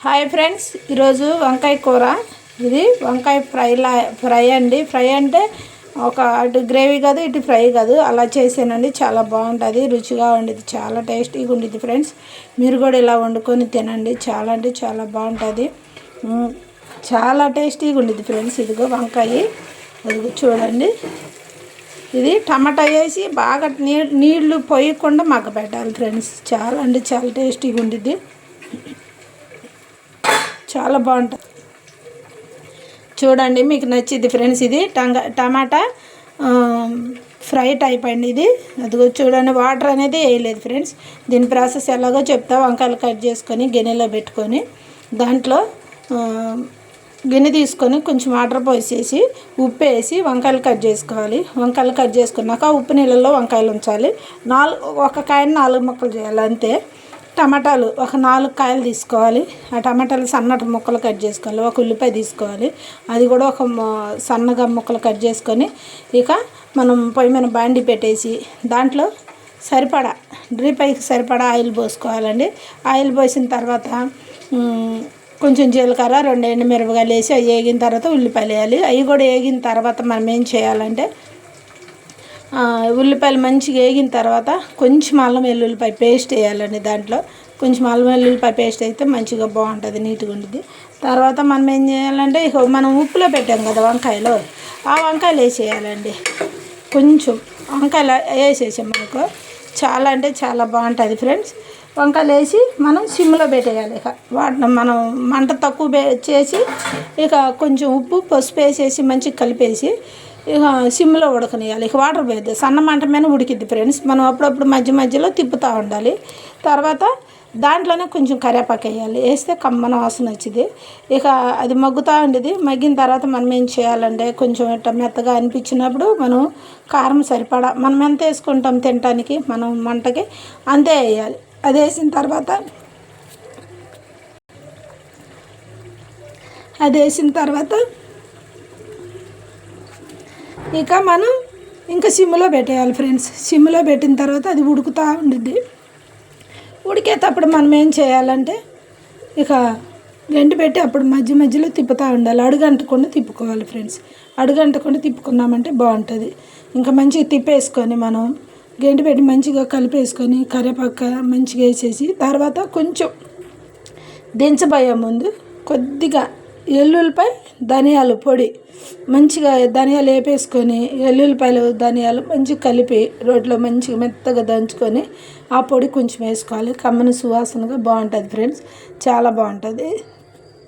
Hi friends, ఈరోజు వంకాయ కూర. ఇది వంకాయ ఫ్రై అండి. ఫ్రై అంటే ఒక అటు గ్రేవీ కాదు, ఇటు ఫ్రై కాదు, అలా చేసానండి. చాలా బాగుంటుంది, రుచిగా ఉండేది, చాలా టేస్టీగా ఉండేది ఫ్రెండ్స్. మీరు కూడా ఇలా వండుకొని తినండి, చాలా అంటే చాలా బాగుంటుంది, చాలా టేస్టీగా ఉండేది ఫ్రెండ్స్. ఇదిగో వంకాయ, అదిగో చూడండి. ఇది టమాటా వేసి బాగా నీళ్లు పోయకుండా మగ్గబెట్టాలి ఫ్రెండ్స్. చాలా అంటే చాలా టేస్టీగా ఉండేది, చాలా బాగుంటుంది. చూడండి, మీకు నచ్చింది ఫ్రెండ్స్. ఇది టమాటా ఫ్రై టైప్ అండి ఇది. అదిగో చూడండి, వాటర్ అనేది వేయలేదు ఫ్రెండ్స్. దీని ప్రాసెస్ ఎలాగో చెప్తా. వంకాయలు కట్ చేసుకొని గిన్నెలో పెట్టుకొని దాంట్లో గిన్నె తీసుకొని కొంచెం వాటర్ పోసేసి ఉప్పు వేసి వంకాయలు కట్ చేసుకోవాలి. వంకాయలు కట్ చేసుకున్నాక ఉప్పు నీళ్ళల్లో వంకాయలు ఉంచాలి. ఒక కాయని 4 ముక్కలు చేయాలి అంతే. టమాటాలు ఒక 4 కాయలు తీసుకోవాలి. ఆ టమాటాలు సన్నటి ముక్కలు కట్ చేసుకోవాలి. ఒక ఉల్లిపాయ తీసుకోవాలి, అది కూడా ఒక సన్నగా ముక్కలు కట్ చేసుకొని ఇక మనం పొయ్యి మీద బాండి పెట్టేసి దాంట్లో సరిపడా డ్రీపైకి సరిపడా ఆయిల్ పోసుకోవాలండి. ఆయిల్ పోసిన తర్వాత కొంచెం జీలకర్ర, 2 ఎండుమిరపకాయలు వేసి అవి వేగిన తర్వాత ఉల్లిపాయలు వేయాలి. అవి కూడా వేగిన తర్వాత మనం ఏం చేయాలంటే ఉల్లిపాయలు మంచిగా వేగిన తర్వాత కొంచెం అల్లం వెల్లుల్లిపాయ పేస్ట్ వేయాలండి. దాంట్లో కొంచెం అల్లం వెల్లుల్లిపాయ పేస్ట్ అయితే మంచిగా బాగుంటుంది, నీట్గా ఉంటుంది. తర్వాత మనం ఏం చేయాలంటే మనం ఉప్పులో పెట్టాం కదా వంకాయలు, ఆ వంకాయలు వేసేయాలండి. కొంచెం వంకాయలు వేసేసాం మనకు చాలా అంటే చాలా బాగుంటుంది ఫ్రెండ్స్. వంకాయలు వేసి మనం సిమ్లో పెట్టేయాలి. ఇక వాటిని మనం మంట తక్కువ చేసి ఇక కొంచెం ఉప్పు పసుపు వేసేసి మంచిగా కలిపేసి ఇక సిమ్లో ఉడకనియాలి. ఇక వాటర్ పోయద్దు, సన్న మంట మీద ఉడికిద్ది ఫ్రెండ్స్. మనం అప్పుడప్పుడు మధ్య మధ్యలో తిప్పుతూ ఉండాలి. తర్వాత దాంట్లోనే కొంచెం కరివేపాకు వేయాలి, వేస్తే కమ్మన వాసన వచ్చింది. ఇక అది మగ్గుతూ ఉండేది. మగ్గిన తర్వాత మనం ఏం చేయాలంటే కొంచెం ఇట్లా మెత్తగా అనిపించినప్పుడు మనం కారం సరిపడా మనం ఎంత వేసుకుంటాం తినటానికి మనం మంటకి అంతే వేయాలి. అది వేసిన తర్వాత ఇక మనం ఇంకా సిమ్లో పెట్టేయాలి ఫ్రెండ్స్. సిమ్లో పెట్టిన తర్వాత అది ఉడుకుతూ ఉండిద్ది. ఉడికేటప్పుడు మనం ఏం చేయాలంటే ఇక గంటి పెట్టి అప్పుడు మధ్య మధ్యలో తిప్పుతూ ఉండాలి. అడుగంటకుండా తిప్పుకోవాలి ఫ్రెండ్స్. అడుగంటకుండా తిప్పుకున్నామంటే బాగుంటుంది. ఇంకా మంచిగా తిప్పేసుకొని మనం గంటి పెట్టి మంచిగా కలిపేసుకొని కరివేపాకు మంచిగా వేసేసి తర్వాత కొంచెం దించబోయే ముందు కొద్దిగా ఎల్లుల్లిపాయ ధనియాల పొడి మంచిగా ధనియాలు వేపేసుకొని ఎల్లుల్లిపాయలు ధనియాలు మంచిగా కలిపి రోట్లో మంచిగా మెత్తగా దంచుకొని ఆ పొడి కొంచెం వేసుకోవాలి. కమ్మని సువాసనగా బాగుంటుంది ఫ్రెండ్స్, చాలా బాగుంటుంది.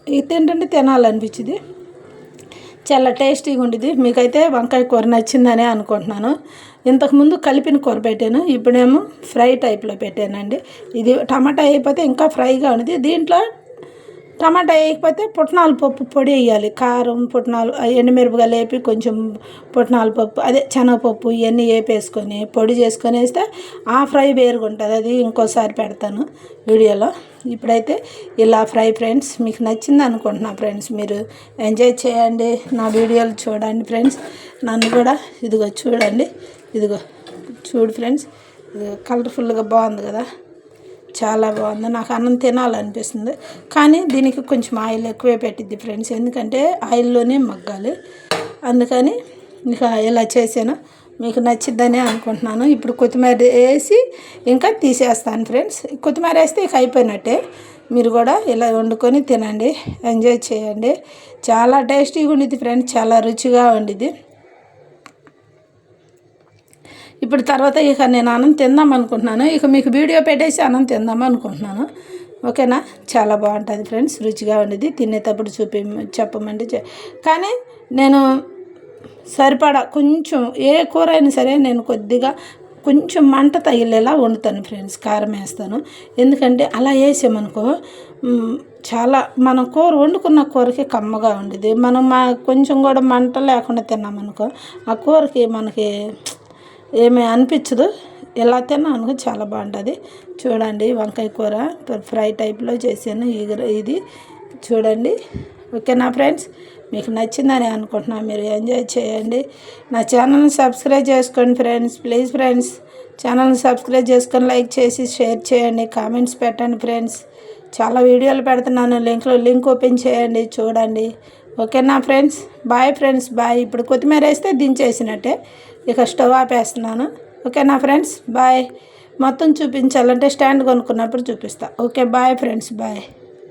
ఇది తింటుంటే తినాలనిపించింది, చాలా టేస్టీగా ఉండేది. మీకైతే వంకాయ కూర నచ్చిందనే అనుకుంటున్నాను. ఇంతకుముందు కలిపిన కూర పెట్టాను, ఇప్పుడేమో ఫ్రై టైప్లో పెట్టానండి. ఇది టమాటా అయిపోతే ఇంకా ఫ్రైగా ఉండేది. దీంట్లో టమాటా వేయకపోతే పుట్నాల పప్పు పొడి వేయాలి. కారం, పుట్నాలు, ఎండుమిరపకాయలు వేపి కొంచెం పుట్నాల పప్పు అదే శనగపప్పు ఇవన్నీ వేపేసుకొని పొడి చేసుకొని వేస్తే ఆ ఫ్రై వేరుగా ఉంటుంది. అది ఇంకోసారి పెడతాను వీడియోలో. ఇప్పుడైతే ఇలా ఫ్రై ఫ్రెండ్స్. మీకు నచ్చింది అనుకుంటున్నా ఫ్రెండ్స్. మీరు ఎంజాయ్ చేయండి, నా వీడియోలు చూడండి ఫ్రెండ్స్. నన్ను కూడా ఇదిగో చూడండి, ఇదిగో చూడు ఫ్రెండ్స్, ఇది కలర్ఫుల్గా బాగుంది కదా, చాలా బాగుంది. నాకు అన్నం తినాలనిపిస్తుంది, కానీ దీనికి కొంచెం ఆయిల్ ఎక్కువే పెట్టిద్ది ఫ్రెండ్స్, ఎందుకంటే ఆయిల్లోనే మగ్గాలి. అందుకని ఇక ఇలా చేశాను. మీకు నచ్చిద్దని అనుకుంటున్నాను. ఇప్పుడు కొత్తిమీర వేసి ఇంకా తీసేస్తాను ఫ్రెండ్స్. కొత్తిమీర వేస్తే ఇక అయిపోయినట్టే. మీరు కూడా ఇలా వండుకొని తినండి, ఎంజాయ్ చేయండి. చాలా టేస్టీగా ఉండేది ఫ్రెండ్స్, చాలా రుచిగా ఉండేది. ఇప్పుడు తర్వాత ఇక నేను అన్నం తిందాం అనుకుంటున్నాను. ఇక మీకు వీడియో పెట్టేసి అన్నం తిందాం అనుకుంటున్నాను. ఓకేనా, చాలా బాగుంటుంది ఫ్రెండ్స్, రుచిగా ఉండేది. తినేటప్పుడు చెప్పమండి. కానీ నేను సరిపడా కొంచెం ఏ కూర అయినా సరే నేను కొద్దిగా కొంచెం మంట తగిలేలా వండుతాను ఫ్రెండ్స్. కారం వేస్తాను, ఎందుకంటే అలా వేసామనుకో చాలా మనం కూర వండుకున్న కూరకి కమ్మగా ఉండేది. మనం కొంచెం కూడా మంట లేకుండా తిన్నామనుకో ఆ కూరకి మనకి ఏమీ అనిపించదు. ఎలా తిన్నాను చాలా బాగుంటుంది. చూడండి, వంకాయ కూర ఫ్రై టైప్లో చేశాను. ఇది చూడండి. ఓకేనా ఫ్రెండ్స్, మీకు నచ్చిందని అనుకుంటున్నాను. మీరు ఎంజాయ్ చేయండి. నా ఛానల్ని సబ్స్క్రైబ్ చేసుకోండి ఫ్రెండ్స్, ప్లీజ్ ఫ్రెండ్స్. ఛానల్ని సబ్స్క్రైబ్ చేసుకొని లైక్ చేసి షేర్ చేయండి, కామెంట్స్ పెట్టండి ఫ్రెండ్స్. చాలా వీడియోలు పెడుతున్నాను, లింక్ ఓపెన్ చేయండి, చూడండి. ఓకేనా ఫ్రెండ్స్, బాయ్ ఫ్రెండ్స్, బాయ్. ఇప్పుడు కొత్తిమీర వేస్తే దించేసినట్టే, ఇక స్టవ్ ఆపేస్తున్నాను. ఓకేనా ఫ్రెండ్స్, బాయ్. మొత్తం చూపించాలంటే స్టాండ్ కొనుక్కున్నప్పుడు చూపిస్తా. Okay, bye friends, bye.